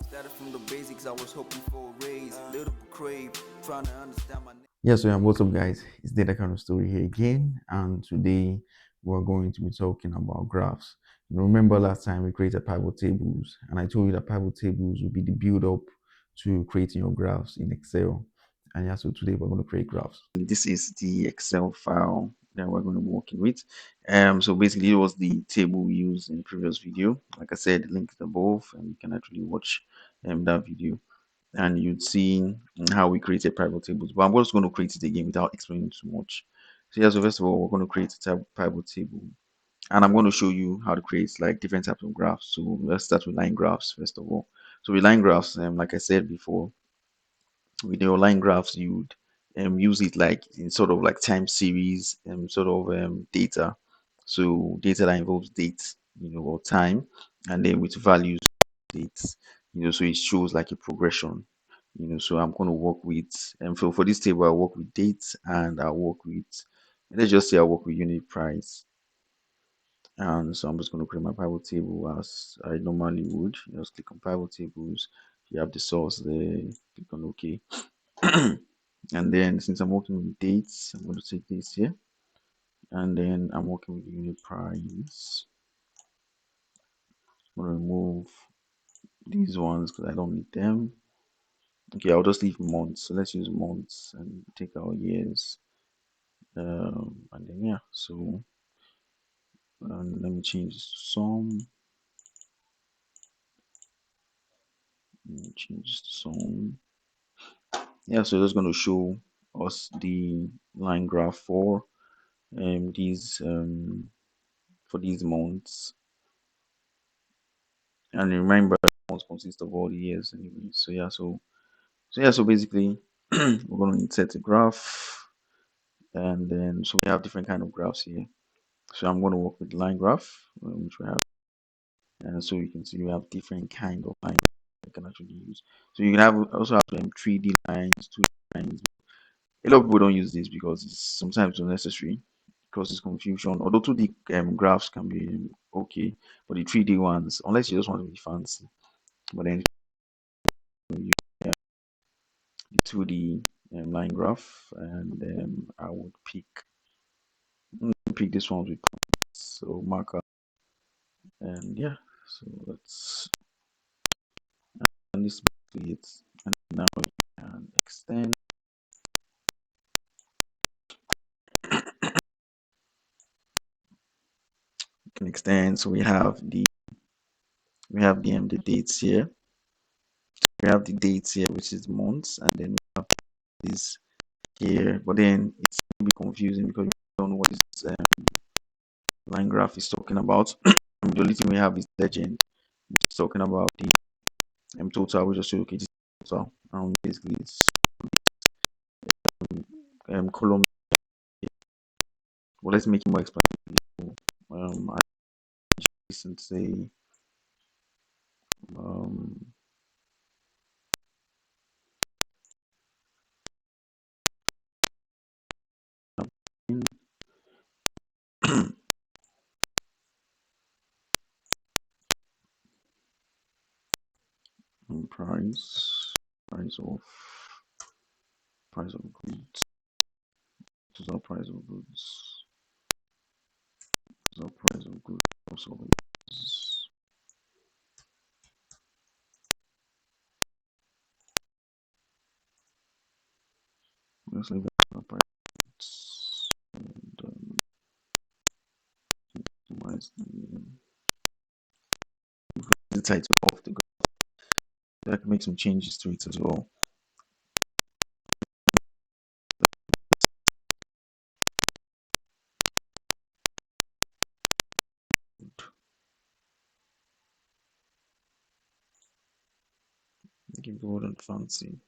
Started from the basics, I was hoping for a raise. Little bit crave, trying to understand my. Yes, so what's up, guys? It's Data Kind of Story here again, and today we're going to be talking about graphs. Remember last time we created pivot tables, and I told you that pivot tables will be the build up to creating your graphs in Excel. And yeah, so today we're going to create graphs. This is the Excel file that we're going to be working with. So basically, it was the table we used in the previous video. Like I said, the link is above, and you can actually watch that video and you'd see how we created pivot tables. But I'm just going to create it again without explaining too much. So yeah, so first of all, we're going to create a pivot table, and I'm going to show you how to create like different types of graphs. So let's start with line graphs first of all. So with line graphs, like I said before, with your line graphs, you'd use it like in sort of like time series sort of data. So data that involves dates, or time, and then with values dates, so it shows like a progression. So I'm going to work with, and for this table, I work with dates, and I work with, let's just say I work with unit price. And so I'm just going to create my pivot table as I normally would. Just click on pivot tables. You have the source there, click on OK. And then since I'm working with dates, I'm going to take this here. And then I'm working with unit price. I'm going to remove these ones because I don't need them. Okay, I'll just leave months. So let's use months and take our years. And then yeah, so let me change this to some. Let me change this to some. Yeah, so that's going to show us the line graph these for these months. And remember, months consist of all the years anyway. So yeah, so basically, we're going to insert a graph, and then so we have different kind of graphs here. So I'm going to work with line graph, which we have. And so you can see we have different kind of lines you can actually use. So you can have also have 3D lines, 2D lines. A lot of people don't use this because it's sometimes unnecessary, causes confusion. Although 2D graphs can be okay, but the 3D ones, unless you just want to be fancy, but then you have the 2D line graph, and I would pick this one with so marker, and yeah. So let's and this is basically it. And now you can extend. You can extend. So we have the dates here. We have the dates here, which is months, and then we have this here. But then it's a bit confusing because we don't know what this line graph is talking about. The only thing we have is legend, which is talking about the total. We just say okay, this is total. Basically it's column. Well, let's make it more explanatory. I just say um price price of price of goods, total price of goods, total price of goods, also let's leave it price and optimize the title of the graph. I can make some changes to it as well. Give bold and fancy.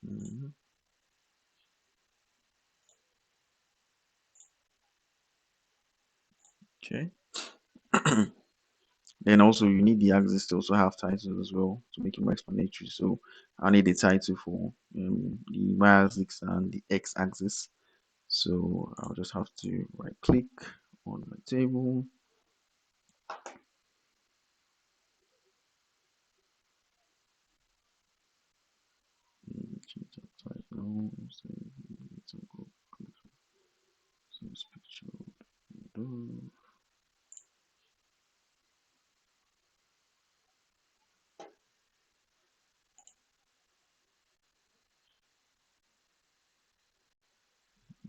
Mhm. Okay. Then also you need the axis to also have titles as well to make it more explanatory. So I need a title for the y-axis and the x-axis. So I'll just have to right click on table. Change that title. Save it and go. So this picture. Do.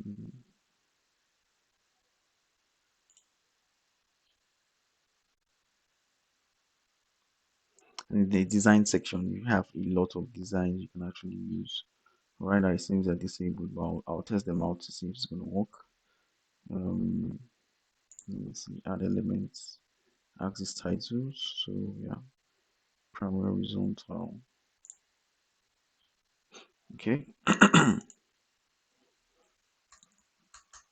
Mm. In the design section, you have a lot of designs you can actually use. Right now, it seems they're disabled, but I'll test them out to see if it's going to work. Um, Let me see, add elements, axis titles. So yeah, primary, horizontal. Okay.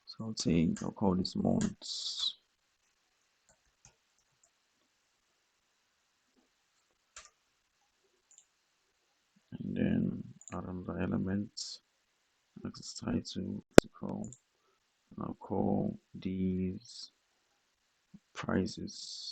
So I'll call this months, and then add another element, axis title, vertical. And I'll call these prices.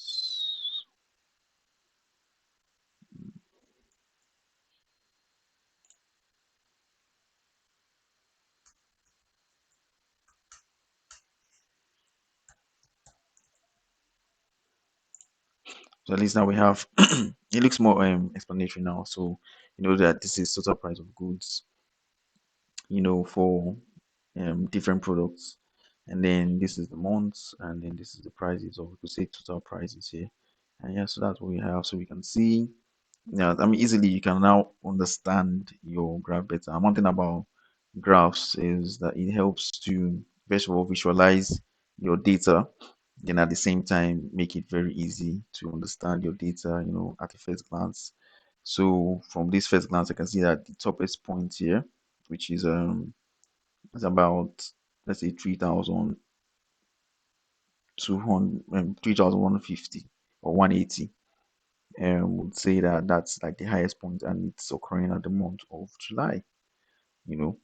So at least now we have it looks more explanatory now. So you know that this is total price of goods, for different products. And then this is the months, and then this is the prices, or we could say total prices here. And yeah, so that's what we have. So we can see, yeah, I mean, easily you can now understand your graph better. And one thing about graphs is that it helps to, first of all, visualize your data, then at the same time, make it very easy to understand your data, at a first glance. So from this first glance, I can see that the topest point here, which is about, let's say, 3,200, 3,150 or 180, would say that that's like the highest point, and it's occurring at the month of July. You know,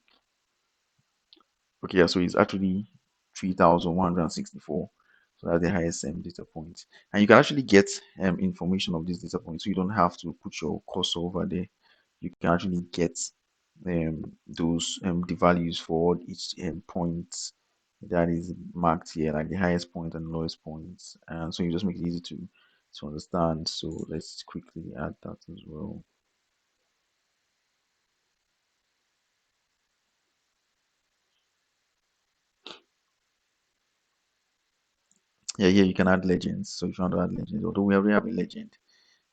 okay, yeah, so it's actually 3,164. So that's the highest data point, and you can actually get information of this data point, so you don't have to put your cursor over there. You can actually get those the values for each point that is marked here, like the highest point and lowest points, and so you just make it easy to understand. So let's quickly add that as well. Yeah, yeah, you can add legends. So if you want to add legends, although we already have a legend,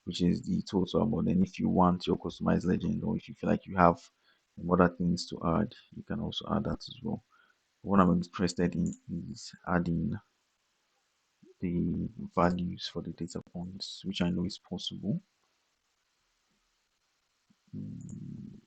which is the total, but then if you want your customized legend, or if you feel like you have other things to add, you can also add that as well. What I'm interested in is adding the values for the data points, which I know is possible. Mm,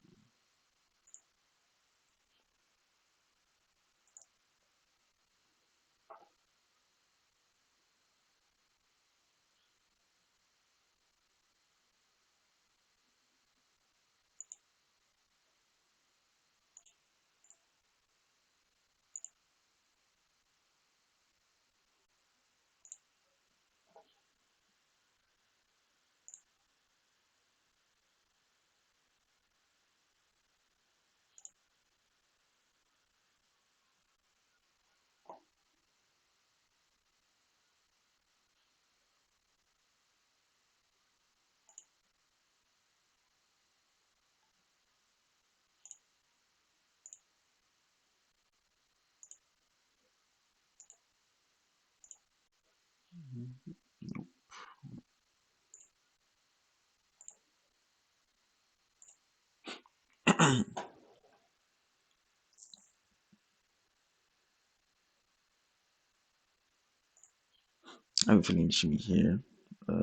I have a feeling it should be here. I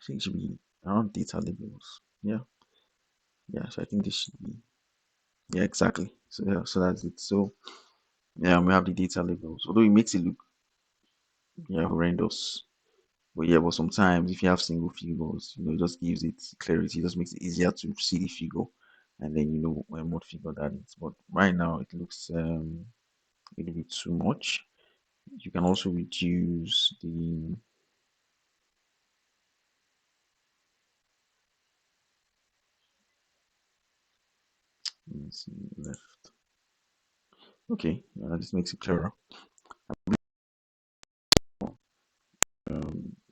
think it should be around data labels. Yeah, yeah. So I think this should be, yeah, exactly. So yeah, so that's it. So yeah, we have the data labels. Although it makes it look, yeah, horrendous. But yeah, but sometimes if you have single figures, it just gives it clarity. It just makes it easier to see the figure, and then what figure that is. But right now it looks a little bit too much. You can also reduce the, let's see, left. Okay, this makes it clearer.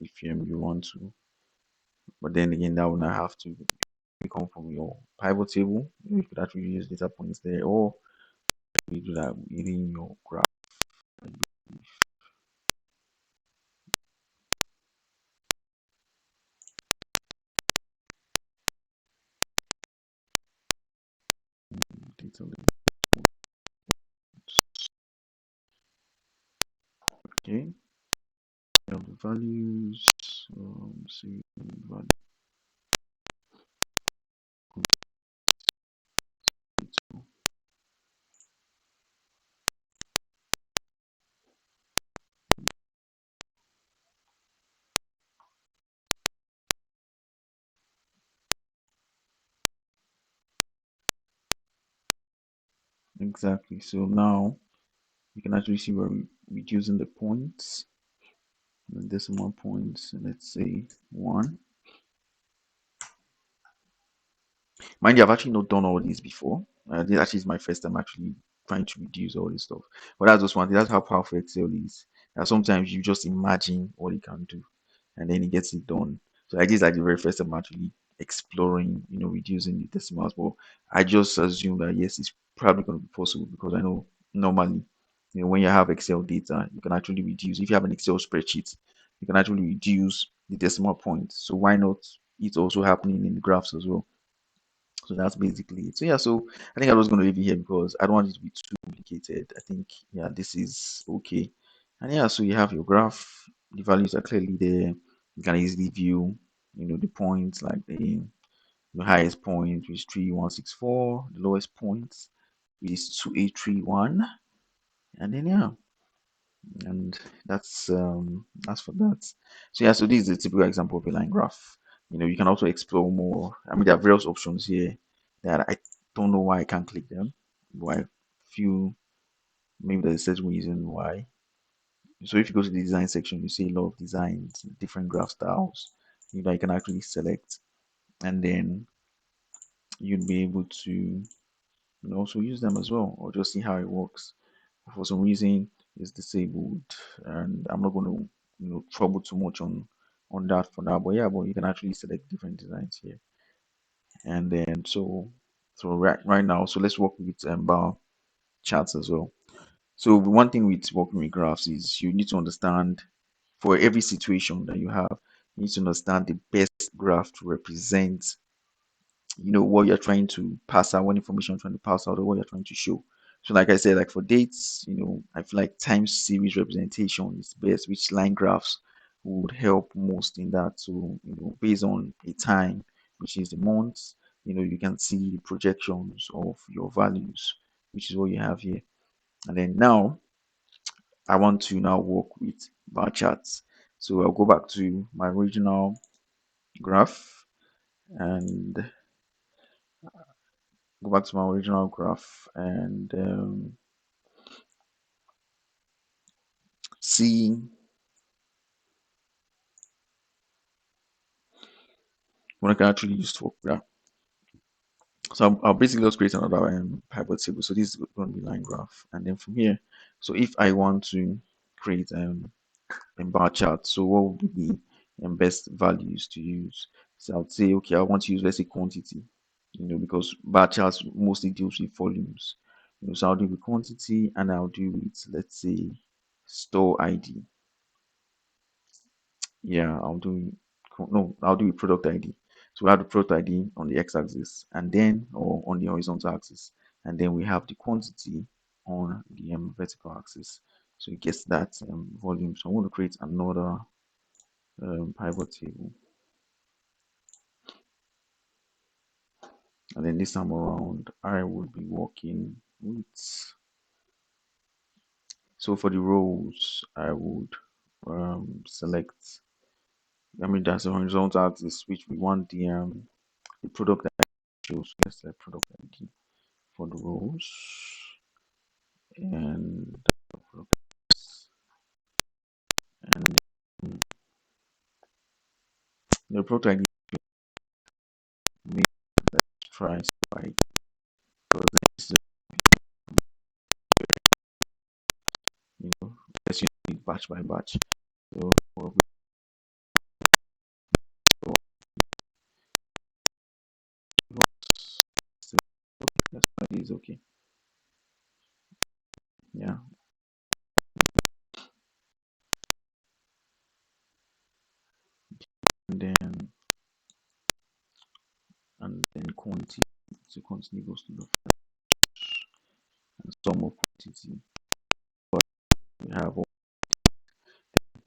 If you want to, but then again, that would not have to come from your pivot table. You could actually use data points there, or you do that within your graph. Data link. Okay, we have the values. See value. Exactly. So now you can actually see where we're using the points, the decimal points. Let's say 1. Mind you, I've actually not done all these before. This actually is my first time actually trying to reduce all this stuff. But that's just one thing. That's how powerful Excel is. Sometimes you just imagine what it can do, and then it gets it done. So like this is like the very first time actually exploring, reducing the decimals. But I just assume that yes, it's probably going to be possible because I know normally, when you have Excel data, you can actually reduce. If you have an Excel spreadsheet, you can actually reduce the decimal point. So why not? It's also happening in the graphs as well. So that's basically it. So yeah, so I think I was going to leave it here because I don't want it to be too complicated. I think yeah, this is okay. And yeah, so you have your graph. The values are clearly there. You can easily view, the points like the highest point which is 3164, the lowest point is 2831, and then yeah, and that's for that. So yeah, so this is a typical example of a line graph. You can also explore more. I mean, there are various options here that I don't know why I can't click them, but I feel maybe there's a certain reason why. So if you go to the design section, you see a lot of designs, different graph styles. You can actually select, and then you'd be able to also use them as well, or just see how it works. For some reason, it's disabled, and I'm not going to trouble too much on that for now. But yeah, but you can actually select different designs here, and then so right now, so let's work with bar charts as well. So one thing with working with graphs is you need to understand for every situation that you have, you need to understand the best graph to represent what you're trying to pass out, what information you're trying to pass out, or what you're trying to show. So like I said, like for dates, I feel like time series representation is best, which line graphs would help most in that. So based on a time, which is the months, you can see the projections of your values, which is what you have here. And then now I want to now work with bar charts. So I'll go back to my original graph and go back to my original graph and see what I can actually use to work with that. So I'll basically just create another pivot table. So this is going to be line graph, and then from here, so if I want to create a bar chart, so what would be the best values to use? So I'll say, okay, I want to use, let's say, quantity, because bar charts mostly deals with volumes. So I'll do with quantity, and I'll do with, let's say, store ID. Yeah, no, I'll do with product ID. So we have the product ID on the x-axis and then, or on the horizontal axis, and then we have the quantity on the vertical axis. So it gets that volume. So I want to create another pivot table, and then this time around, I would be working with. So for the rows, I would select. I mean, that's the horizontal axis, which we want the product that shows. Let's select product ID for the rows and The product may try by because it's you know let's use it batch by batch. So so, that's why it is okay. Yeah, and then quantity. So quantity goes to the and sum of quantity. But we have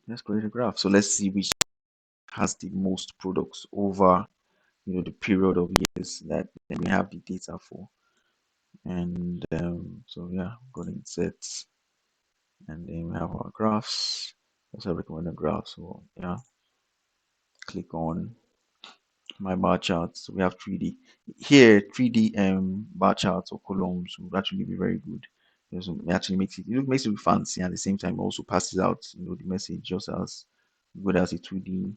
let's create a graph. So let's see which has the most products over the period of years that we have the data for. And so yeah, go to insert, and then we have our graphs. Also recommend a graph. So yeah, click on my bar charts. So we have 3D here. 3D bar charts or columns would actually be very good. So it actually makes it look fancy, and at the same time also passes out the message just as good as a 2D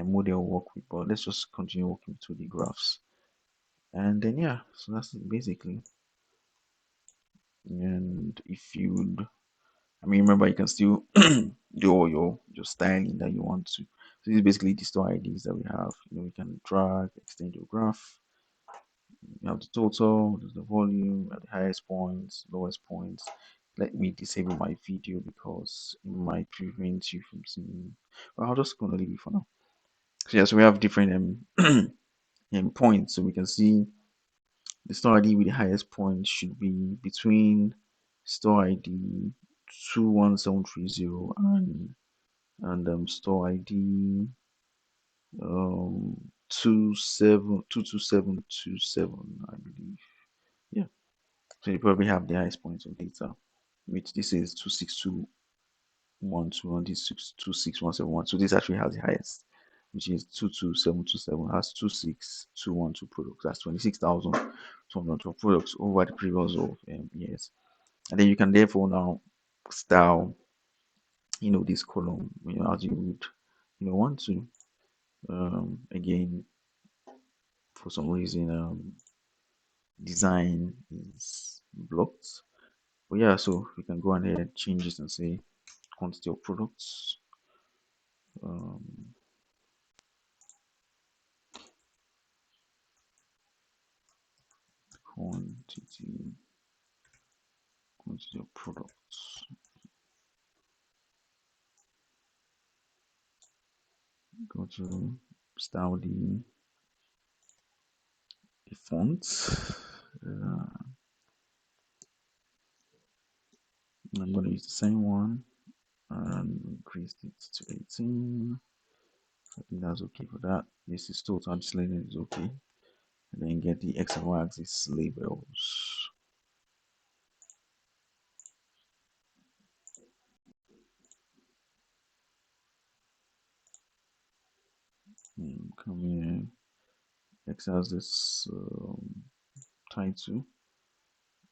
model work with. But let's just continue working with 2D graphs. And then yeah, so that's it basically. And if you, I mean, remember you can still do all your styling that you want to. So this is basically the store IDs that we have. We can drag, extend your graph. You have the total, there's the volume, at the highest points, lowest points. Let me disable my video because it might prevent you from seeing. Well, I'll just gonna leave it for now. So yeah, so we have different points, so we can see the store ID with the highest point should be between store ID 21730 and store ID 22727, I believe. Yeah. So you probably have the highest points of data, which this is 26212 and this 26171. So this actually has the highest, which is 22727 has 26212 products. That's 26,212 products over the previous of years. And then you can therefore now style this column as you would want to. Again, for some reason design is blocked, but yeah, so we can go ahead and change it and say quantity of products. um, quantity quantity of products. Go to style the font. uh, I'm going to use the same one and increase it to 18. I think that's okay for that. This is total display is okay. And then get the X and Y axis labels. Come here. X has this title,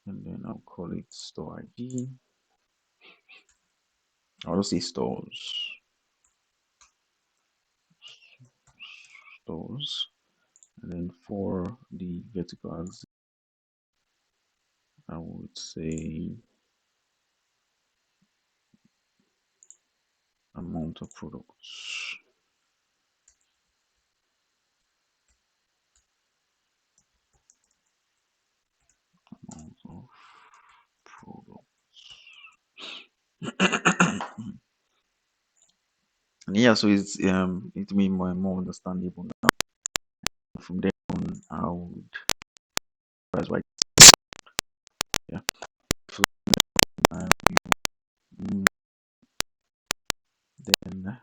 and then I'll call it store ID. I'll just say stores, and then for the vertical axis, I would say amount of products. Amount of products. And yeah, so it's me more understandable now. From there on, I would that's why yeah. So, um, mm, then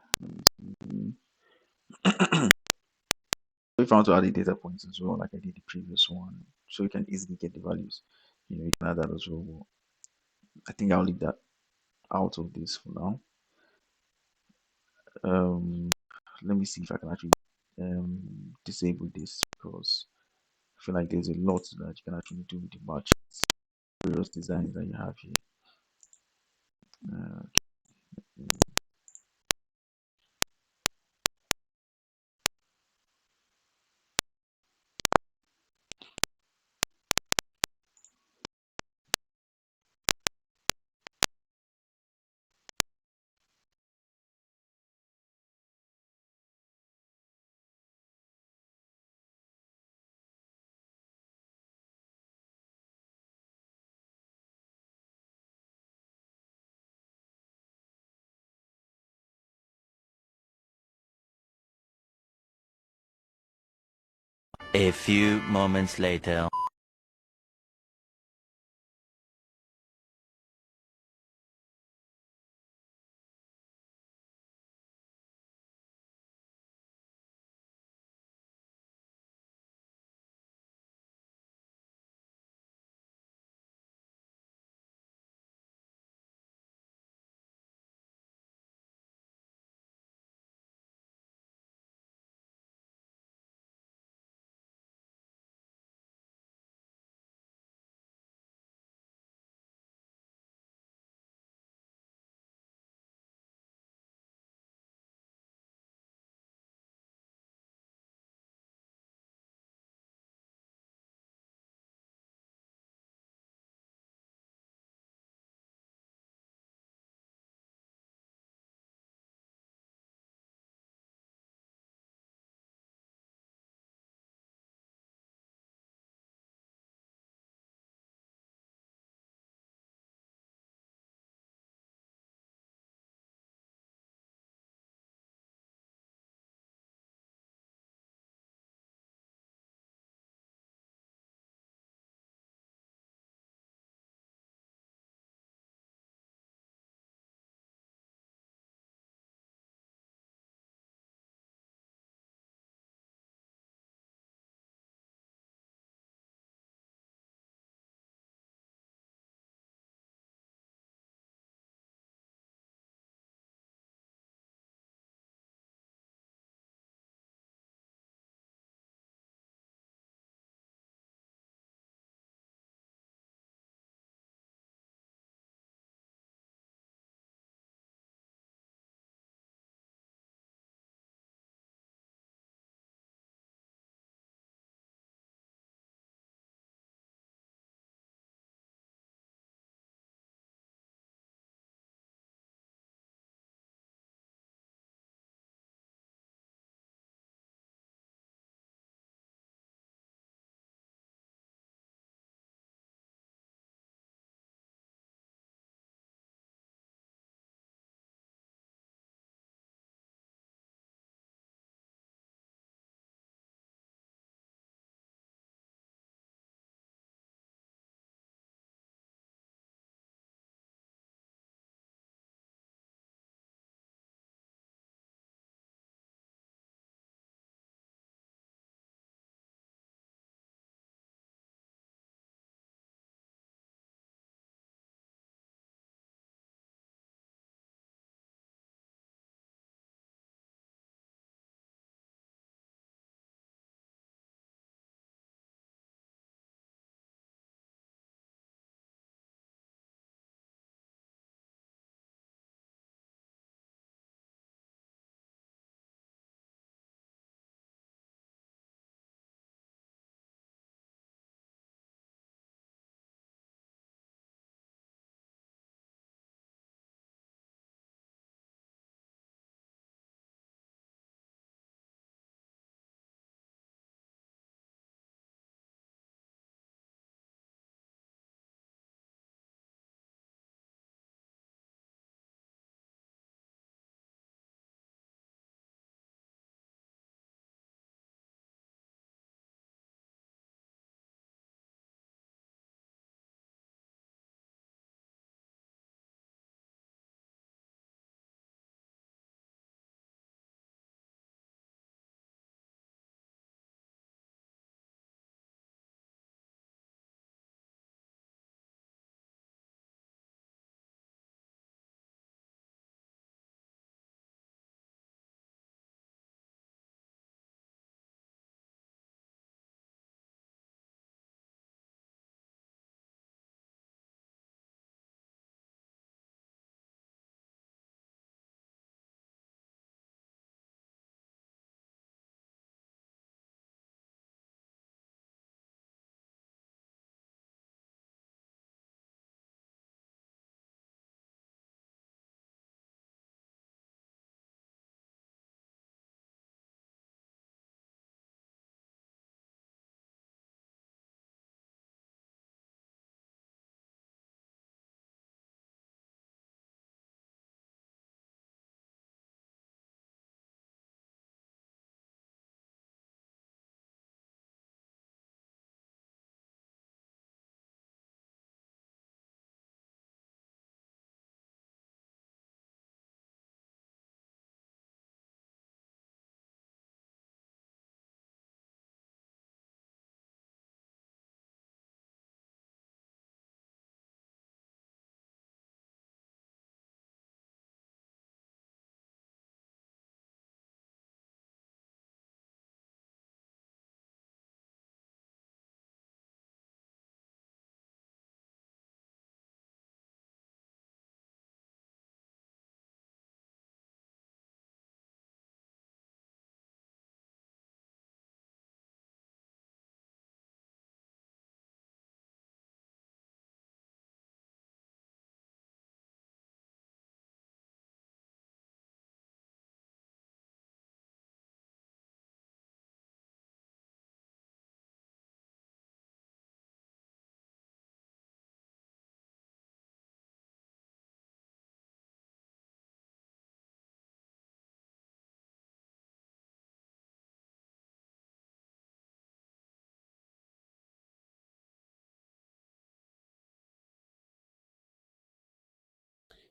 if I want to add the data points as well, like I did the previous one, so you can easily get the values. You can add that as well. I think I'll leave that out of this for now. Um, let me see if I can actually disable this because I feel like there's a lot that you can actually do with the match various designs that you have here. Uh, A few moments later.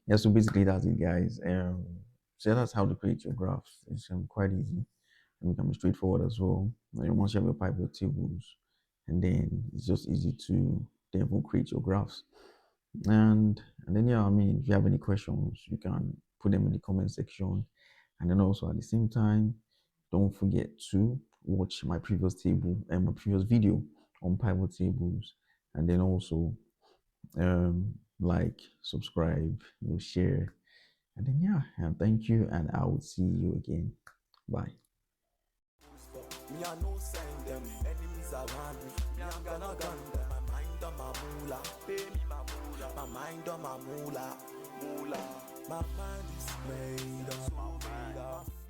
Yeah, so basically that's it, guys. So that's how to create your graphs. It's quite easy and it can be straightforward as well. Once you have your pivot tables, and then it's just easy to therefore create your graphs. And then yeah, I mean, if you have any questions, you can put them in the comment section. And then also at the same time, don't forget to watch my previous table and my previous video on pivot tables. And then also like, subscribe, share. And then yeah, and thank you, and I will see you again. Bye. Me I no send them, enemies around me. Me I'm gonna gun them. My mind on my moolah, pay me my moolah. My mind on my moolah, moolah. My mind is made up.